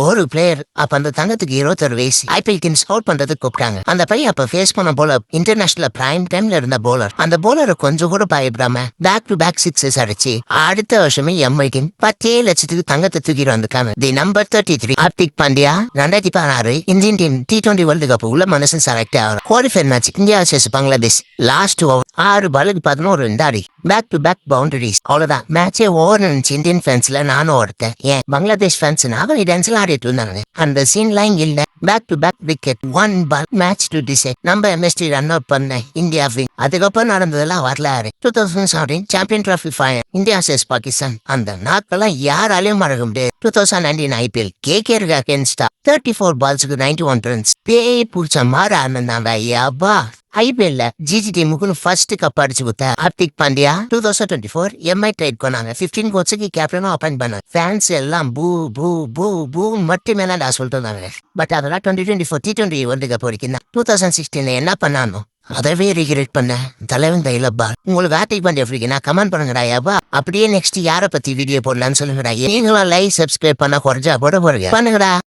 ஒரு பிளேயர் அப்ப அந்த தங்கத்துக்கு 21 வயசு ஐபிஎல் ஸ்கவுட் பண்றதுக்கு கூப்பிட்டாங்க. அந்த பையன் அப்ப ஃபேஸ் பண்ண போல இன்டர்நேஷனல் பிரைம் டைம்ல இருந்த போலர். அந்த போலரை கொஞ்சம் கூட பயப்படாம பேக் டு பேக் சிக்ஸஸ் அடிச்சு அடுத்த வருஷமே எம்ஐக்கு 10 லட்சத்துக்கு தங்கத்தை தூக்கிட்டு வந்துருக்காங்க. The number 33 Hardik Pandya 2016 Indian team T20 world cup உள்ள மனுஷன் செலக்ட் ஆகும். Qualifier match India vs Bangladesh. Last over 6 பாலுக்கு 11 run Aadi back to back boundaries. அவ்வளவுதான் மேட்சே ஓவர் நினைச்சு இந்தியன் ஃபேன்ஸ்ல நானும் ஒருத்தன். ஏன் பங்களாதேஷ் ஃபேன்ஸ் நாகரி டான்ஸ்ல ஆடிட்டு இருந்தாங்க. அந்த சீன்லாம் இல்ல. Back to back wicket 1 ball match to decide. நம்ம எம்எஸ்டி ரன் அவுட் பண்ண இந்தியா வின். அதுக்கப்புறம் நடந்ததெல்லாம் வரலாறு. 2017 champion trophy final India vs Pakistan. அந்த நாட்கெல்லாம் யாராலையும் மறக்க முடியாது. 2019 ஐபிஎல் கேகேஆர் அகேன்ஸ்டா 34 பால்ஸுக்கு 91 ரன்ஸ். பேய் புடிச்ச மாதிரி ஆனந்தாங்க. ஐயாபா ஐபிஎல்ல ஜிஜி டீமுக்கு ஃபர்ஸ்ட் கப் அடிச்சு கொடுத்த ஹார்திக் பாண்டியா 2024 எம்ஐ ட்ரைட் பண்ணாங்க. 15 கோச்சுக்கு கேப்டனும் அப்பாயிண்ட் பண்ணாங்க. ஃபேன்ஸ் எல்லாம் பூ பூ பூ பூ மட்டுமே நான் சொல்லிட்டு இருந்தாங்க. பட் அதெல்லாம் 2024 T20 வேர்ல்டு கப் வரைக்கும் 2016 என்ன பண்ணானோ அதவே ரிகிரேட் பண்ண தலைவன் தைலப்பா. உங்களுக்கு ஹார்திக் பாண்டியா ஃப்ரீக்குன்னா கமெண்ட் பண்ணுங்கடா. யாபா அப்படியே நெக்ஸ்ட் யாரை பத்தி வீடியோ போடலான்னு சொல்லுங்கடா. நீங்களும் லைக் சப்ஸ்கிரைப் பண்ண குறைஞ்சா போட போறீங்க பண்ணுங்கடா.